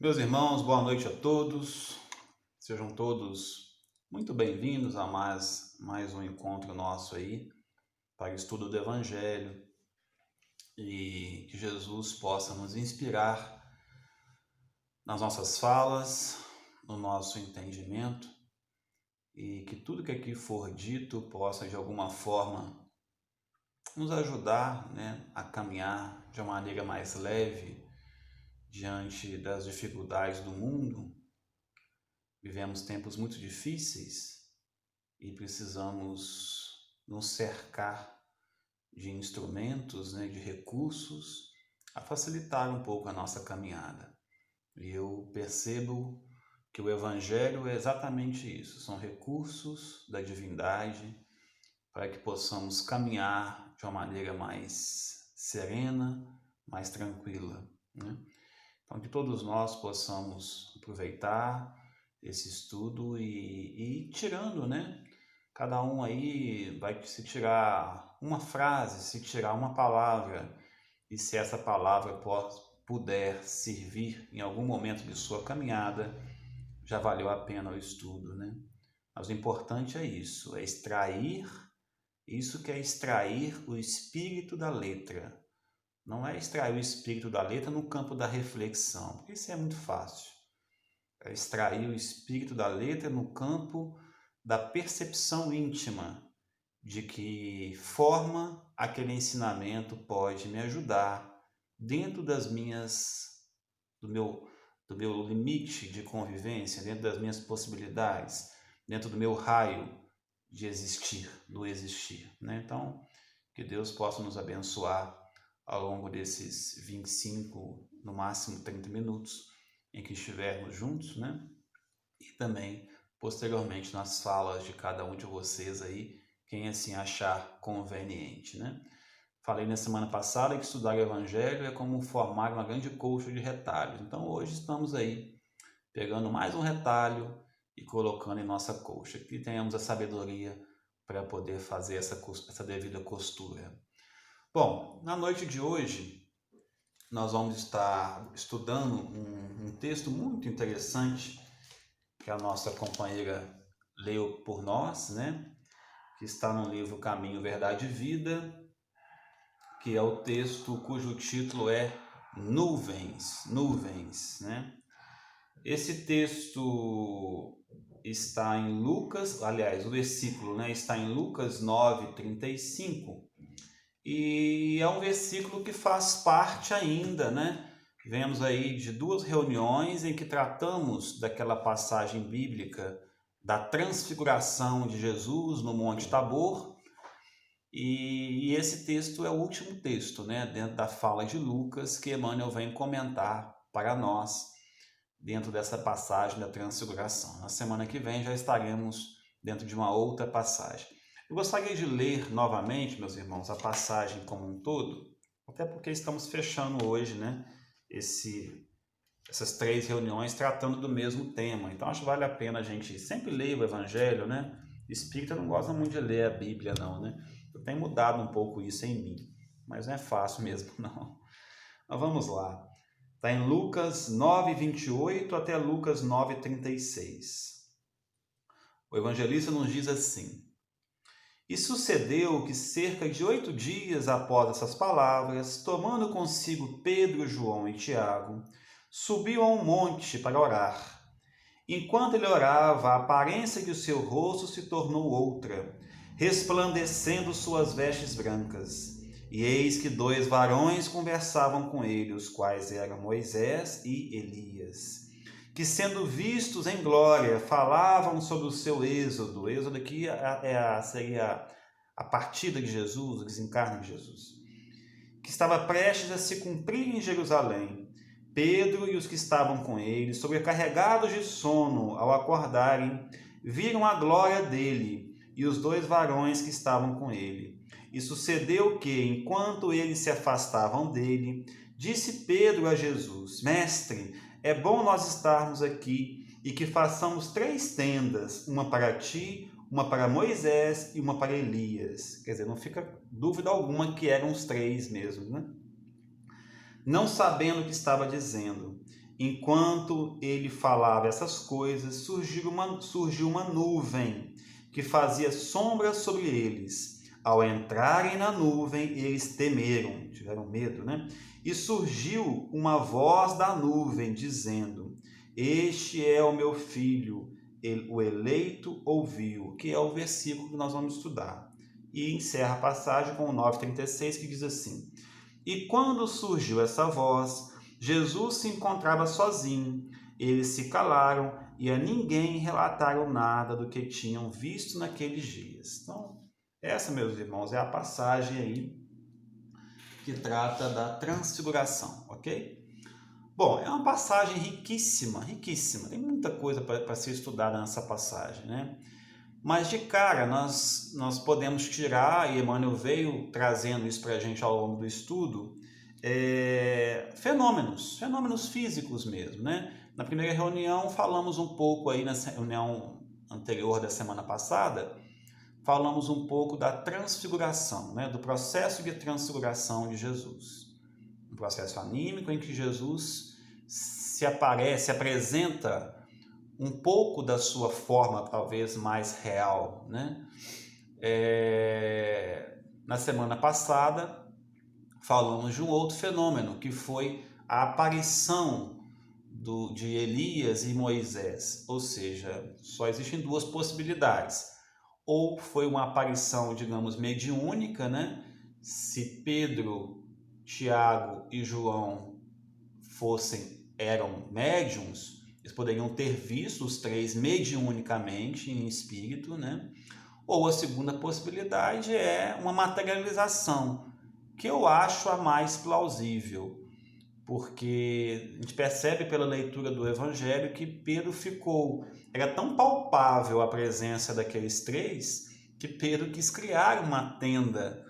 Meus irmãos, boa noite a todos. Sejam todos muito bem-vindos a mais um encontro nosso aí para o estudo do Evangelho e que Jesus possa nos inspirar nas nossas falas, no nosso entendimento e que tudo que aqui for dito possa de alguma forma nos ajudar, a caminhar de uma maneira mais leve diante das dificuldades do mundo. Vivemos tempos muito difíceis e precisamos nos cercar de instrumentos, de recursos a facilitar um pouco a nossa caminhada. E eu percebo que o Evangelho é exatamente isso, são recursos da divindade para que possamos caminhar de uma maneira mais serena, mais tranquila, né? Então, que todos nós possamos aproveitar esse estudo e ir tirando, Cada um aí vai se tirar uma frase, se tirar uma palavra, e se essa palavra puder servir em algum momento de sua caminhada, já valeu a pena o estudo, né? Mas o importante é isso, é extrair, isso que é extrair o espírito da letra. Não é extrair o espírito da letra no campo da reflexão, porque isso é muito fácil. É extrair o espírito da letra no campo da percepção íntima de que forma aquele ensinamento pode me ajudar dentro do meu limite de convivência, dentro das minhas possibilidades, dentro do meu raio de existir, do existir, né? Então, que Deus possa nos abençoar ao longo desses 25, no máximo 30 minutos em que estivermos juntos, né? E também, posteriormente, nas falas de cada um de vocês aí, quem assim achar conveniente, né? Falei na semana passada que estudar o Evangelho é como formar uma grande colcha de retalhos. Então, hoje estamos aí pegando mais um retalho e colocando em nossa colcha. Que tenhamos a sabedoria para poder fazer essa devida costura. Bom, na noite de hoje, nós vamos estar estudando um texto muito interessante que a nossa companheira leu por nós, que está no livro Caminho, Verdade e Vida, que é o texto cujo título é Nuvens, Nuvens, né? Esse texto está em Lucas, aliás, o versículo, está em Lucas 9:35, e é um versículo que faz parte ainda, Vemos aí de duas reuniões em que tratamos daquela passagem bíblica da transfiguração de Jesus no Monte Tabor, e esse texto é o último texto, dentro da fala de Lucas, que Emmanuel vem comentar para nós dentro dessa passagem da transfiguração. Na semana que vem já estaremos dentro de uma outra passagem. Eu gostaria de ler novamente, meus irmãos, a passagem como um todo, até porque estamos fechando hoje, essas 3 reuniões tratando do mesmo tema. Então acho que vale a pena a gente sempre ler o Evangelho, Espírita não gosta muito de ler a Bíblia, não, Eu tenho mudado um pouco isso em mim, mas não é fácil mesmo, não. Mas vamos lá. Está em Lucas 9:28 até Lucas 9:36. O evangelista nos diz assim: E sucedeu que cerca de 8 dias após essas palavras, tomando consigo Pedro, João e Tiago, subiu a um monte para orar. Enquanto ele orava, a aparência de seu rosto se tornou outra, resplandecendo suas vestes brancas. E eis que 2 varões conversavam com ele, os quais eram Moisés e Elias, que sendo vistos em glória, falavam sobre o seu êxodo. O êxodo aqui seria a partida de Jesus, o desencarne de Jesus, que estava prestes a se cumprir em Jerusalém. Pedro e os que estavam com ele, sobrecarregados de sono, ao acordarem, viram a glória dele e os 2 varões que estavam com ele. E sucedeu que, enquanto eles se afastavam dele, disse Pedro a Jesus: Mestre, é bom nós estarmos aqui e que façamos 3 tendas, uma para ti, uma para Moisés e uma para Elias. Quer dizer, não fica dúvida alguma que eram os 3 mesmo, Não sabendo o que estava dizendo. enquanto ele falava essas coisas, surgiu uma nuvem que fazia sombra sobre eles. Ao entrarem na nuvem, eles temeram, tiveram medo, né? E surgiu uma voz da nuvem dizendo: Este é o meu filho, o eleito ouviu, que é o versículo que nós vamos estudar. E encerra a passagem com o 9:36, que diz assim: E quando surgiu essa voz, Jesus se encontrava sozinho. Eles se calaram e a ninguém relataram nada do que tinham visto naqueles dias. Então, essa, meus irmãos, é a passagem aí que trata da transfiguração, ok? Bom, é uma passagem riquíssima, riquíssima. Tem muita coisa para ser estudada nessa passagem, né? Mas de cara nós podemos tirar, e Emmanuel veio trazendo isso para a gente ao longo do estudo, fenômenos físicos mesmo, né? Na primeira reunião falamos um pouco aí, nessa reunião anterior da semana passada, falamos um pouco da transfiguração, né? Do processo de transfiguração de Jesus. Um processo anímico em que Jesus se apresenta um pouco da sua forma talvez mais real, né? Na semana passada falamos de um outro fenômeno que foi a aparição de Elias e Moisés, ou seja, só existem duas possibilidades: ou foi uma aparição, digamos, mediúnica, né? Se Pedro, Tiago e João eram médiums, eles poderiam ter visto os três mediunicamente em espírito, né? Ou a segunda possibilidade é uma materialização, que eu acho a mais plausível, porque a gente percebe pela leitura do Evangelho que Pedro era tão palpável a presença daqueles três, que Pedro quis criar uma tenda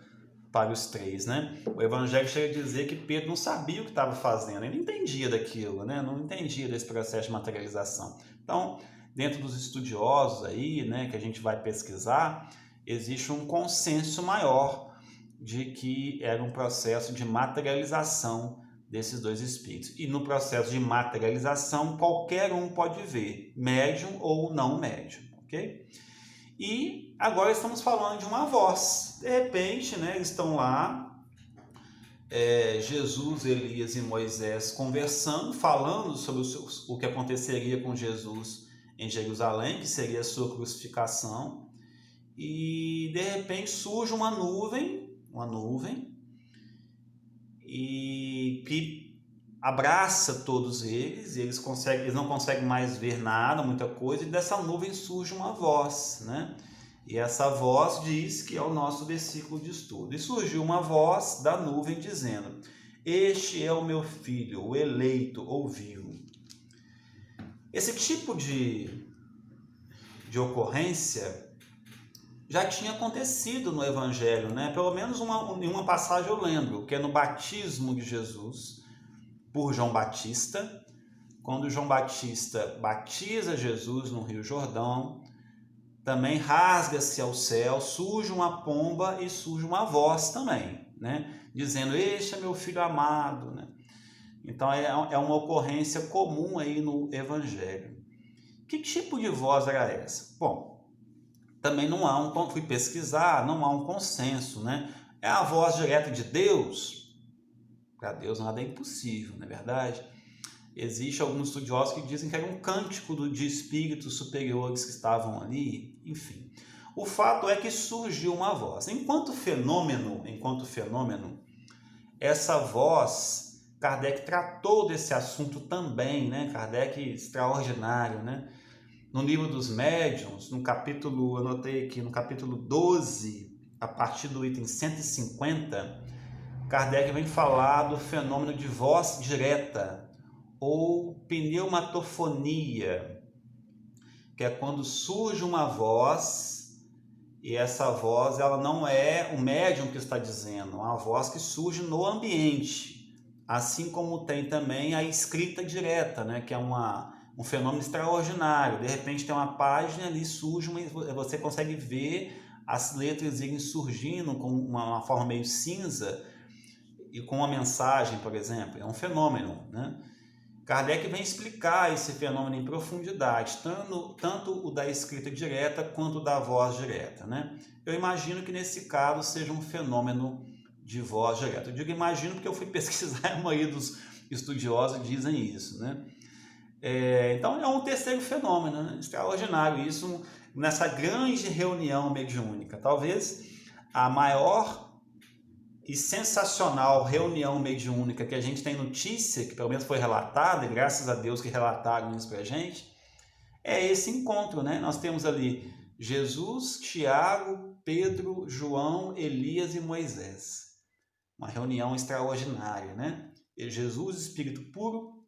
para os três, né? O Evangelho chega a dizer que Pedro não sabia o que estava fazendo, ele não entendia daquilo, né? Não entendia desse processo de materialização. Então, dentro dos estudiosos aí, né, que a gente vai pesquisar, existe um consenso maior de que era um processo de materialização desses dois espíritos. E no processo de materialização, qualquer um pode ver, médium ou não médium, ok? E agora estamos falando de uma voz. De repente, né, estão lá Jesus, Elias e Moisés conversando, falando sobre o que aconteceria com Jesus em Jerusalém, que seria a sua crucificação. E de repente surge uma nuvem, e que abraça todos eles, e eles não conseguem mais ver nada, muita coisa, e dessa nuvem surge uma voz, né? E essa voz diz que é o nosso versículo de estudo. E surgiu uma voz da nuvem dizendo: Este é o meu filho, o eleito, ouviu. Esse tipo de ocorrência já tinha acontecido no Evangelho, né? Pelo menos em uma passagem eu lembro, que é no batismo de Jesus por João Batista, quando João Batista batiza Jesus no Rio Jordão. Também rasga-se ao céu, surge uma pomba e surge uma voz também, né? Dizendo: Este é meu filho amado, né? Então é uma ocorrência comum aí no Evangelho. Que tipo de voz era essa? Bom, também fui pesquisar, não há um consenso, né? É a voz direta de Deus? Para Deus nada é impossível, não é verdade? Existem alguns estudiosos que dizem que era um cântico de espíritos superiores que estavam ali, enfim. O fato é que surgiu uma voz. Enquanto fenômeno, essa voz, Kardec tratou desse assunto também, né? Kardec extraordinário, né? No livro dos médiuns, anotei aqui, no capítulo 12, a partir do item 150, Kardec vem falar do fenômeno de voz direta, ou pneumatofonia, que é quando surge uma voz, e essa voz ela não é o médium que está dizendo, é uma voz que surge no ambiente, assim como tem também a escrita direta, né, que é um fenômeno extraordinário. De repente tem uma página ali, você consegue ver as letras irem surgindo com uma forma meio cinza, e com uma mensagem, por exemplo. É um fenômeno, né? Kardec vem explicar esse fenômeno em profundidade, tanto o da escrita direta quanto o da voz direta, né? Eu imagino que nesse caso seja um fenômeno de voz direta. Eu digo imagino porque eu fui pesquisar, a maioria dos estudiosos dizem isso, né? Então é um terceiro fenômeno, né? Extraordinário isso nessa grande reunião mediúnica. Talvez a maior e sensacional reunião mediúnica que a gente tem notícia, que pelo menos foi relatada, e graças a Deus que relataram isso pra gente, é esse encontro, né? Nós temos ali Jesus, Tiago, Pedro, João, Elias e Moisés. Uma reunião extraordinária, né? Jesus, espírito puro,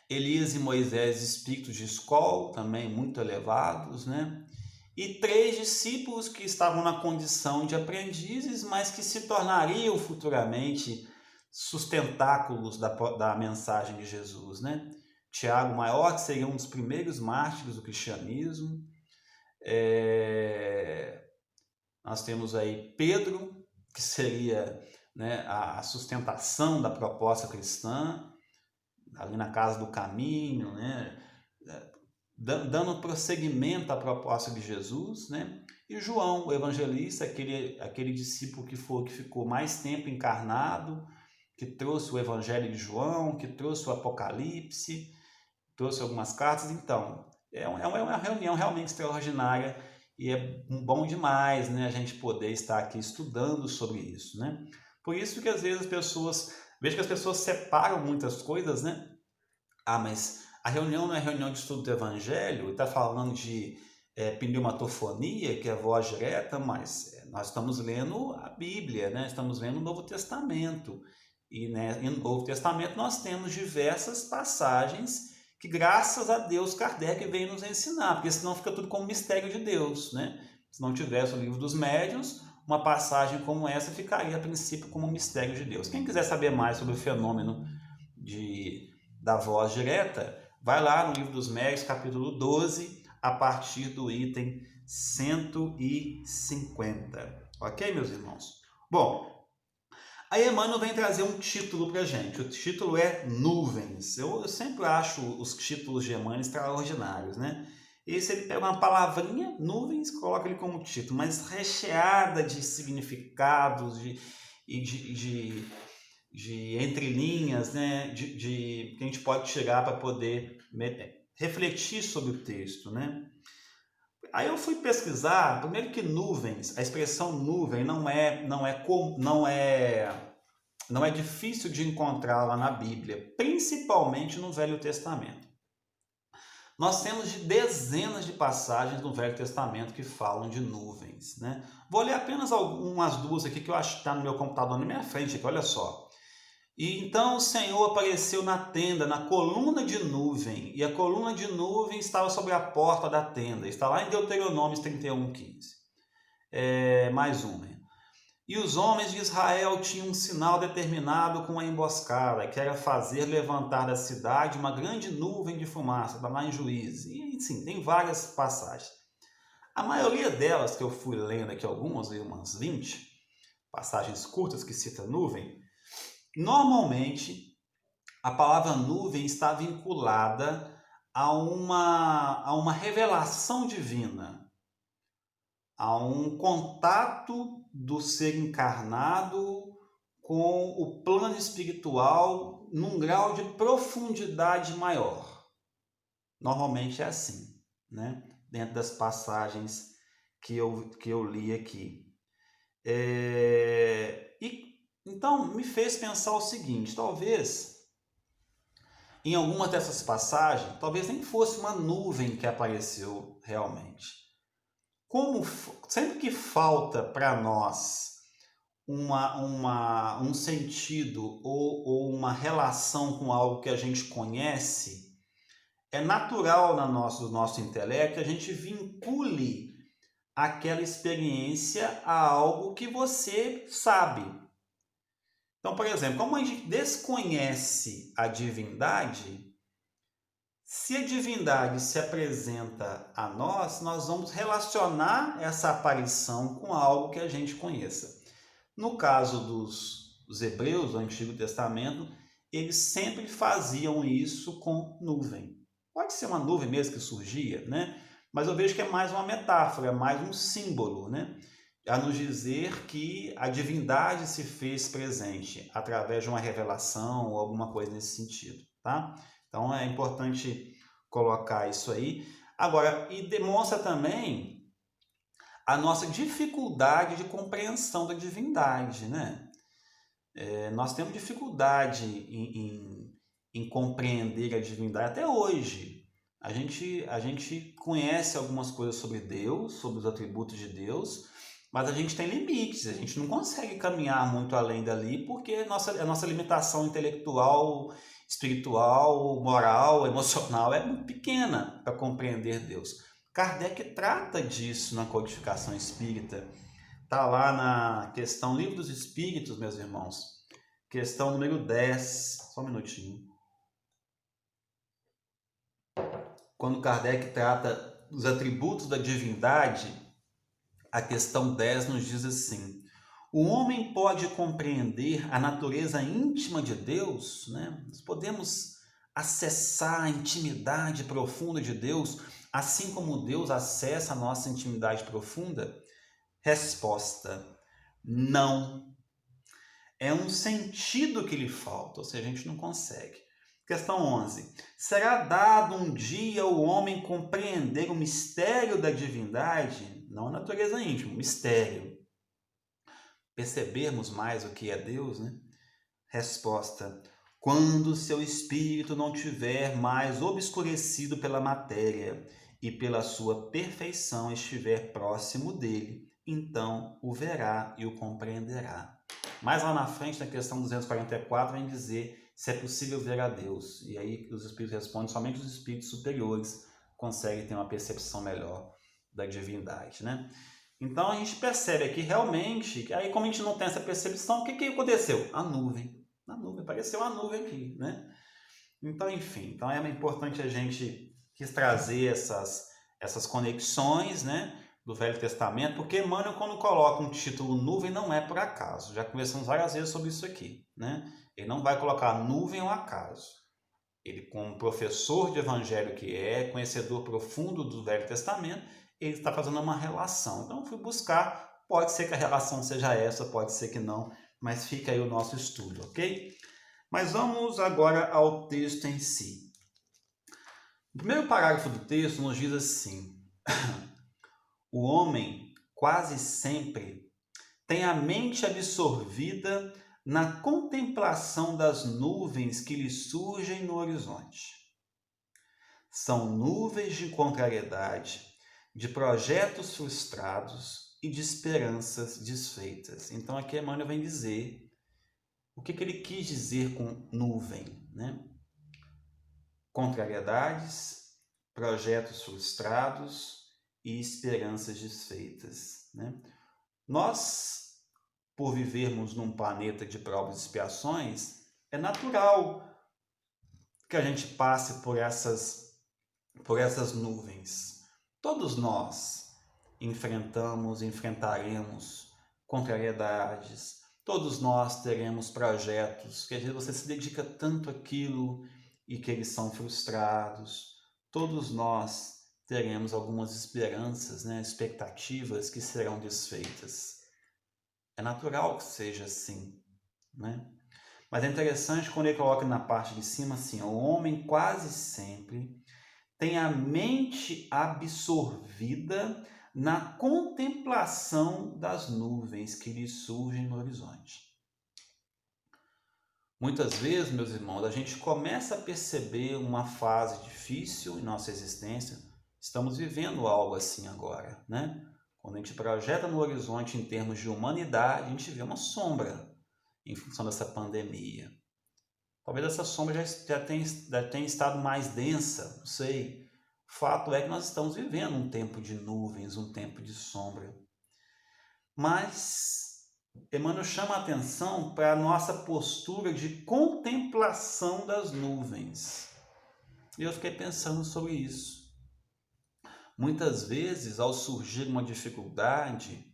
Elias e Moisés, espíritos de escola, também muito elevados, né? E 3 discípulos que estavam na condição de aprendizes, mas que se tornariam futuramente sustentáculos da mensagem de Jesus, né? Tiago Maior, que seria um dos primeiros mártires do cristianismo. Nós temos aí Pedro, que seria, né, a sustentação da proposta cristã, ali na casa do caminho, né? Dando prosseguimento à proposta de Jesus, né? E João, o evangelista, aquele discípulo que ficou mais tempo encarnado, que trouxe o evangelho de João, que trouxe o Apocalipse, trouxe algumas cartas. Então, é uma reunião realmente extraordinária e é bom demais, né, a gente poder estar aqui estudando sobre isso, né? Por isso que às vezes vejo que as pessoas separam muitas coisas, né? Mas a reunião não é reunião de estudo do Evangelho, está falando de pneumatofonia, que é voz direta, mas nós estamos lendo a Bíblia, né? Estamos lendo o Novo Testamento. E, né, no Novo Testamento nós temos diversas passagens que, graças a Deus, Kardec veio nos ensinar, porque senão fica tudo como mistério de Deus, né? Se não tivesse o livro dos médiuns, uma passagem como essa ficaria, a princípio, como um mistério de Deus. Quem quiser saber mais sobre o fenômeno da voz direta, vai lá no Livro dos Médiuns, capítulo 12, a partir do item 150. Ok, meus irmãos? Bom, aí Emmanuel vem trazer um título para a gente. O título é Nuvens. Eu sempre acho os títulos de Emmanuel extraordinários, né? Esse ele pega uma palavrinha, nuvens, coloca ele como título, mas recheada de significados, de entrelinhas, né, que a gente pode tirar para poder refletir sobre o texto, né? Aí eu fui pesquisar, primeiro que nuvens, a expressão nuvem não é difícil de encontrar lá na Bíblia, principalmente no Velho Testamento. Nós temos dezenas de passagens no Velho Testamento que falam de nuvens, né? Vou ler apenas umas duas aqui que eu acho que está no meu computador na minha frente aqui, olha só. E então o Senhor apareceu na tenda, na coluna de nuvem, e a coluna de nuvem estava sobre a porta da tenda. Está lá em Deuteronômio 31:15. Mais uma. E os homens de Israel tinham um sinal determinado com a emboscada, que era fazer levantar da cidade uma grande nuvem de fumaça. Está lá em Juízes. E sim, tem várias passagens. A maioria delas, que eu fui lendo aqui algumas, umas 20 passagens curtas que cita nuvem, normalmente a palavra nuvem está vinculada a uma revelação divina, a um contato do ser encarnado com o plano espiritual num grau de profundidade maior. Normalmente é assim, né? Dentro das passagens que eu li aqui. Então, me fez pensar o seguinte, talvez, em alguma dessas passagens, talvez nem fosse uma nuvem que apareceu realmente. Sempre que falta para nós um sentido ou uma relação com algo que a gente conhece, é natural do nosso intelecto que a gente vincule aquela experiência a algo que você sabe. Então, por exemplo, como a gente desconhece a divindade, se a divindade se apresenta a nós, nós vamos relacionar essa aparição com algo que a gente conheça. No caso dos hebreus do Antigo Testamento, eles sempre faziam isso com nuvem. Pode ser uma nuvem mesmo que surgia, né? Mas eu vejo que é mais uma metáfora, é mais um símbolo, né? A nos dizer que a divindade se fez presente através de uma revelação ou alguma coisa nesse sentido, tá? Então é importante colocar isso aí. Agora, e demonstra também a nossa dificuldade de compreensão da divindade, né? Nós temos dificuldade em compreender a divindade até hoje. A gente conhece algumas coisas sobre Deus, sobre os atributos de Deus, mas a gente tem limites, a gente não consegue caminhar muito além dali porque a nossa limitação intelectual, espiritual, moral, emocional é muito pequena para compreender Deus. Kardec trata disso na codificação espírita. Está lá na questão Livro dos Espíritos, meus irmãos. Questão número 10. Só um minutinho. Quando Kardec trata dos atributos da divindade, a questão 10 nos diz assim: o homem pode compreender a natureza íntima de Deus, né? Nós podemos acessar a intimidade profunda de Deus, assim como Deus acessa a nossa intimidade profunda? Resposta: não. É um sentido que lhe falta, ou seja, a gente não consegue. Questão 11. Será dado um dia ao homem compreender o mistério da divindade? Não a natureza íntima, o mistério. Percebermos mais o que é Deus, né? Resposta: quando seu espírito não tiver mais obscurecido pela matéria e pela sua perfeição estiver próximo dele, então o verá e o compreenderá. Mais lá na frente, na questão 244, vem dizer se é possível ver a Deus. E aí os espíritos respondem: somente os espíritos superiores conseguem ter uma percepção melhor da divindade, né? Então a gente percebe aqui realmente, aí como a gente não tem essa percepção, o que aconteceu? A nuvem. Na nuvem, apareceu uma nuvem aqui, né? Então, enfim, então é importante a gente quis trazer essas conexões, né, do Velho Testamento, porque Emmanuel, quando coloca um título nuvem, não é por acaso. Já conversamos várias vezes sobre isso aqui, né? Ele não vai colocar nuvem ao acaso. Ele, como professor de evangelho que é, conhecedor profundo do Velho Testamento, ele está fazendo uma relação. Então, eu fui buscar, pode ser que a relação seja essa, pode ser que não, mas fica aí o nosso estudo, ok? Mas vamos agora ao texto em si. O primeiro parágrafo do texto nos diz assim: o homem quase sempre tem a mente absorvida na contemplação das nuvens que lhe surgem no horizonte. São nuvens de contrariedade, de projetos frustrados e de esperanças desfeitas. Então aqui Emmanuel vem dizer o que ele quis dizer com nuvem, né? Contrariedades, projetos frustrados e esperanças desfeitas, né? Nós, por vivermos num planeta de provas e expiações, é natural que a gente passe por essas nuvens. Todos nós enfrentaremos contrariedades. Todos nós teremos projetos que às vezes você se dedica tanto àquilo e que eles são frustrados. Todos nós teremos algumas esperanças, né, expectativas que serão desfeitas. É natural que seja assim, né? Mas é interessante quando ele coloca na parte de cima assim: o homem quase sempre tem a mente absorvida na contemplação das nuvens que lhe surgem no horizonte. Muitas vezes, meus irmãos, a gente começa a perceber uma fase difícil em nossa existência. Estamos vivendo algo assim agora, né? Quando a gente projeta no horizonte em termos de humanidade, a gente vê uma sombra em função dessa pandemia. Talvez essa sombra já tenha estado mais densa, não sei. O fato é que nós estamos vivendo um tempo de nuvens, um tempo de sombra. Mas Emmanuel chama a atenção para a nossa postura de contemplação das nuvens. E eu fiquei pensando sobre isso. Muitas vezes, ao surgir uma dificuldade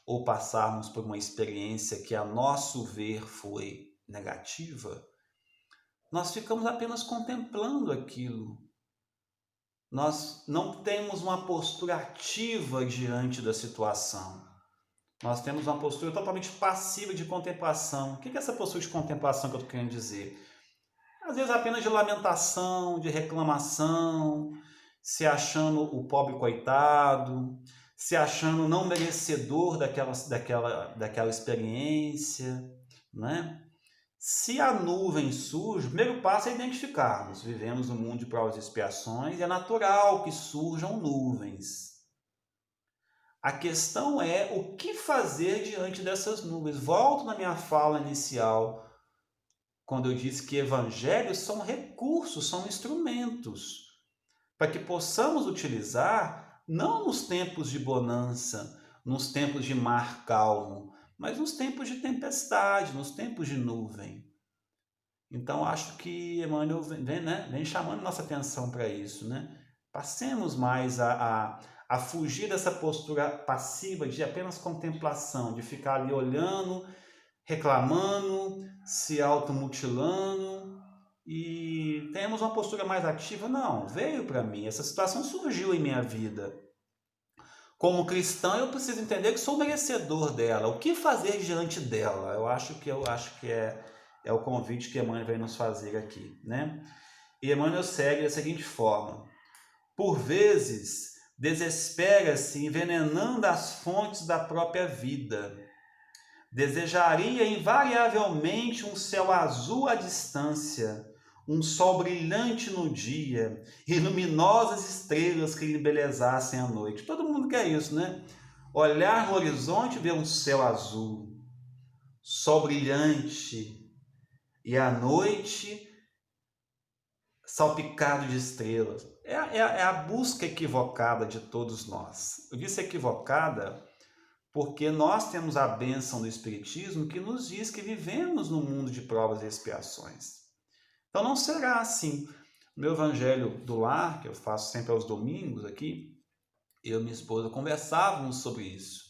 ou passarmos por uma experiência que a nosso ver foi negativa, nós ficamos apenas contemplando aquilo. Nós não temos uma postura ativa diante da situação. Nós temos uma postura totalmente passiva de contemplação. O que é essa postura de contemplação que eu estou querendo dizer? Às vezes apenas de lamentação, de reclamação, se achando o pobre coitado, se achando não merecedor daquela experiência, né? Se a nuvem surge, o primeiro passo é identificarmos. Vivemos num mundo de provas e expiações e é natural que surjam nuvens. A questão é o que fazer diante dessas nuvens. Volto na minha fala inicial, quando eu disse que evangelhos são recursos, são instrumentos, para que possamos utilizar, não nos tempos de bonança, nos tempos de mar calmo, mas nos tempos de tempestade, nos tempos de nuvem. Então, acho que Emmanuel vem chamando nossa atenção para isso, né? Passemos mais a fugir dessa postura passiva de apenas contemplação, de ficar ali olhando, reclamando, se automutilando, e temos uma postura mais ativa. Não, veio para mim, essa situação surgiu em minha vida. Como cristão, eu preciso entender que sou merecedor dela. O que fazer diante dela? Eu acho que é o convite que Emmanuel vem nos fazer aqui, né? E Emmanuel segue da seguinte forma: por vezes desespera-se envenenando as fontes da própria vida. Desejaria invariavelmente um céu azul à distância, um sol brilhante no dia e luminosas estrelas que lhe embelezassem a noite. Todo mundo quer isso, né? Olhar no horizonte e ver um céu azul, sol brilhante e a noite salpicado de estrelas. É a busca equivocada de todos nós. Eu disse equivocada porque nós temos a bênção do Espiritismo que nos diz que vivemos num mundo de provas e expiações. Então não será assim. No meu Evangelho do Lar, que eu faço sempre aos domingos aqui, eu e minha esposa conversávamos sobre isso.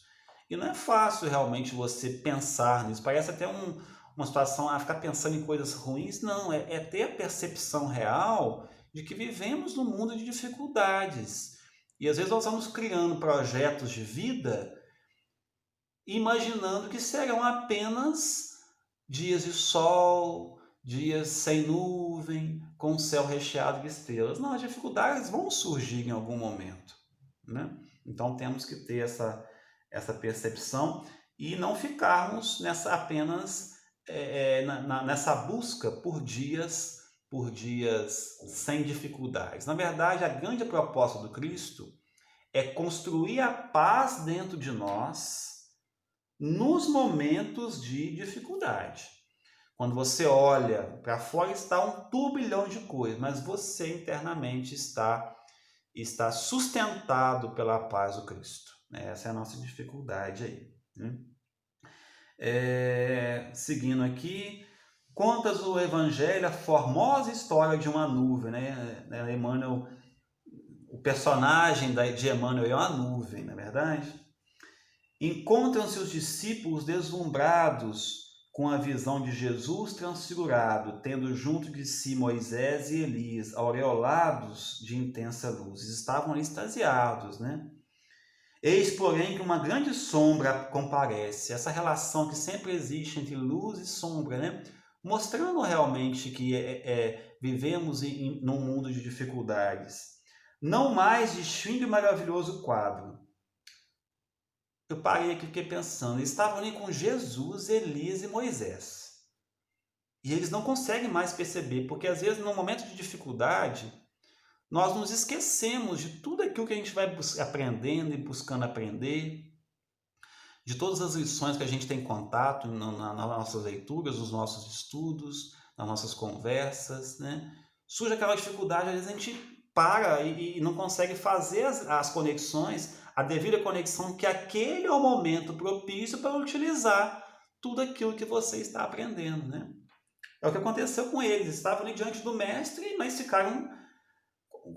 E não é fácil realmente você pensar nisso. Parece até uma situação a ficar pensando em coisas ruins. Não, é ter a percepção real de que vivemos num mundo de dificuldades. E às vezes nós vamos criando projetos de vida imaginando que serão apenas dias de sol, dias sem nuvem, com o céu recheado de estrelas. Não, as dificuldades vão surgir em algum momento, né? Então temos que ter essa percepção e não ficarmos nessa busca por dias sem dificuldades. Na verdade, a grande proposta do Cristo é construir a paz dentro de nós nos momentos de dificuldade. Quando você olha para fora, está um turbilhão de coisas, mas você internamente está sustentado pela paz do Cristo. Essa é a nossa dificuldade aí, né? Seguindo aqui, contas o Evangelho a formosa história de uma nuvem, né? Emmanuel, o personagem de Emmanuel é uma nuvem, não é verdade? Encontram-se os discípulos deslumbrados com a visão de Jesus transfigurado, tendo junto de si Moisés e Elias, aureolados de intensa luz. Estavam ali extasiados, né? Eis, porém, que uma grande sombra comparece, essa relação que sempre existe entre luz e sombra, né? Mostrando realmente que vivemos num mundo de dificuldades. Não mais distingue o maravilhoso quadro. Eu parei aqui e fiquei pensando, eles estavam ali com Jesus, Elias e Moisés. E eles não conseguem mais perceber, porque às vezes no momento de dificuldade, nós nos esquecemos de tudo aquilo que a gente vai aprendendo e buscando aprender, de todas as lições que a gente tem contato nas nossas leituras, nos nossos estudos, nas nossas conversas, né? Surge aquela dificuldade, às vezes a gente para e não consegue fazer as conexões, a devida conexão, que aquele é o momento propício para utilizar tudo aquilo que você está aprendendo, né? É o que aconteceu com eles, estavam ali diante do mestre, mas ficaram,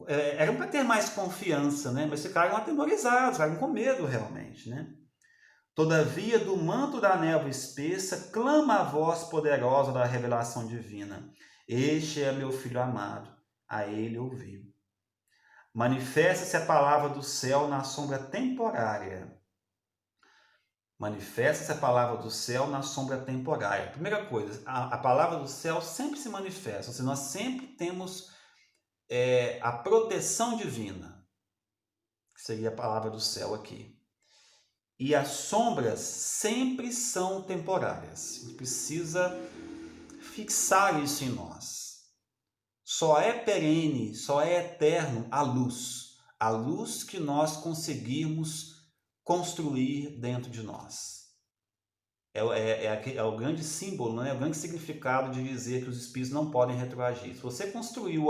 eram para ter mais confiança, né? Mas ficaram atemorizados, ficaram com medo realmente, né? Todavia, do manto da névoa espessa, clama a voz poderosa da revelação divina. Este é meu filho amado, a ele ouvi. Manifesta-se a palavra do céu na sombra temporária. Manifesta-se a palavra do céu na sombra temporária. Primeira coisa, a palavra do céu sempre se manifesta, ou seja, nós sempre temos a proteção divina, que seria a palavra do céu aqui. E as sombras sempre são temporárias. A gente precisa fixar isso em nós. Só é perene, só é eterno a luz que nós conseguirmos construir dentro de nós. É o grande símbolo, né? O grande significado de dizer que os espíritos não podem retroagir. Se você construiu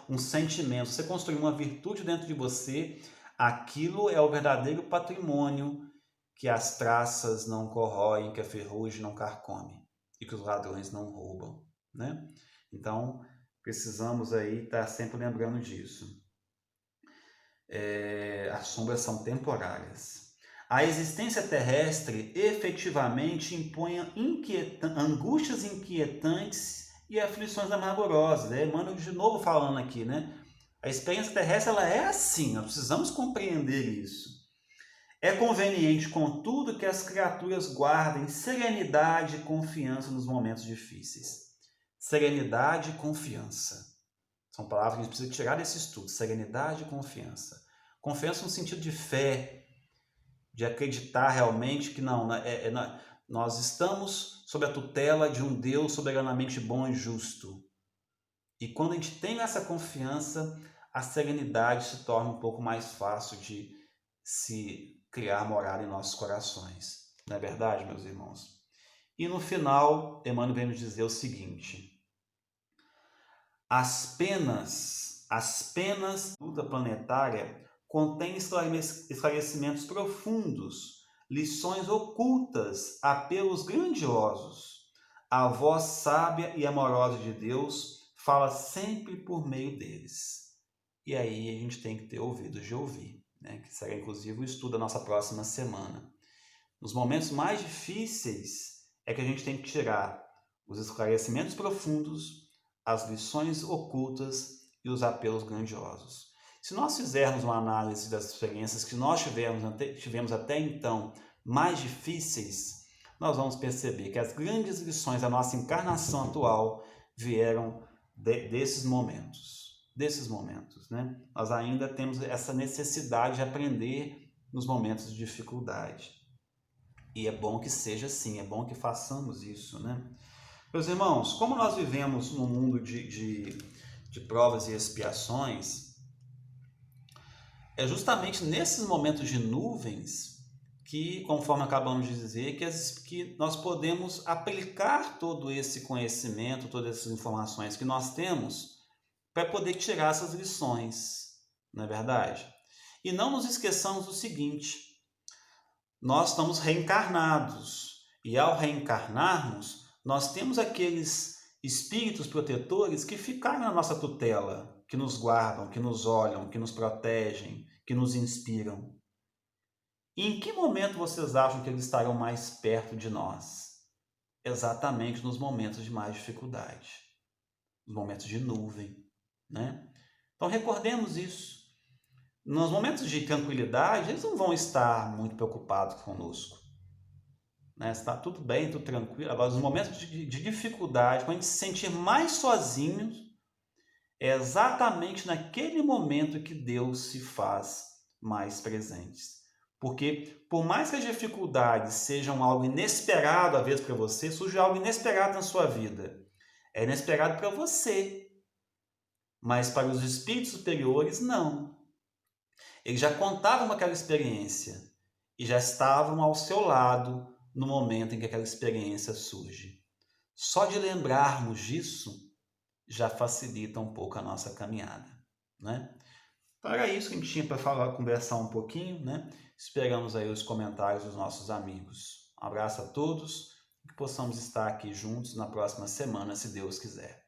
um sentimento, se você construiu uma virtude dentro de você, aquilo é o verdadeiro patrimônio que as traças não corroem, que a ferrugem não carcome e que os ladrões não roubam, né? Então, precisamos aí estar sempre lembrando disso. As sombras são temporárias. A existência terrestre efetivamente impõe angústias inquietantes e aflições amargurosas. Emmanuel de novo falando aqui, né? A experiência terrestre ela é assim, nós precisamos compreender isso. É conveniente, contudo, que as criaturas guardem serenidade e confiança nos momentos difíceis. Serenidade e confiança. São palavras que a gente precisa tirar desse estudo. Serenidade e confiança. Confiança no sentido de fé, de acreditar realmente que nós estamos sob a tutela de um Deus soberanamente bom e justo. E quando a gente tem essa confiança, a serenidade se torna um pouco mais fácil de se criar morada em nossos corações. Não é verdade, meus irmãos? E no final, Emmanuel vem nos dizer o seguinte: as penas da luta planetária contêm esclarecimentos profundos, lições ocultas, apelos grandiosos. A voz sábia e amorosa de Deus fala sempre por meio deles. E aí a gente tem que ter ouvidos de ouvir, né? Que será inclusive o estudo da nossa próxima semana. Nos momentos mais difíceis é que a gente tem que tirar os esclarecimentos profundos, as lições ocultas e os apelos grandiosos. Se nós fizermos uma análise das experiências que nós tivemos até então mais difíceis, nós vamos perceber que as grandes lições da nossa encarnação atual vieram desses momentos, né? Nós ainda temos essa necessidade de aprender nos momentos de dificuldade. E é bom que seja assim, é bom que façamos isso, né? Meus irmãos, como nós vivemos num mundo de provas e expiações, é justamente nesses momentos de nuvens que, conforme acabamos de dizer, que nós podemos aplicar todo esse conhecimento, todas essas informações que nós temos para poder tirar essas lições, não é verdade? E não nos esqueçamos do seguinte: nós estamos reencarnados e ao reencarnarmos, nós temos aqueles espíritos protetores que ficaram na nossa tutela, que nos guardam, que nos olham, que nos protegem, que nos inspiram. E em que momento vocês acham que eles estarão mais perto de nós? Exatamente nos momentos de mais dificuldade, nos momentos de nuvem, né? Então recordemos isso. Nos momentos de tranquilidade, eles não vão estar muito preocupados conosco, né? Está tudo bem, tudo tranquilo. Agora, nos momentos de dificuldade, quando a gente se sentir mais sozinhos, é exatamente naquele momento que Deus se faz mais presente. Porque, por mais que as dificuldades sejam algo inesperado, às vezes, para você, surge algo inesperado na sua vida. É inesperado para você, mas para os espíritos superiores, não. Eles já contavam com aquela experiência e já estavam ao seu lado no momento em que aquela experiência surge. Só de lembrarmos disso já facilita um pouco a nossa caminhada, né? Para isso que a gente tinha para conversar um pouquinho, né? Esperamos aí os comentários dos nossos amigos. Um abraço a todos e que possamos estar aqui juntos na próxima semana, se Deus quiser.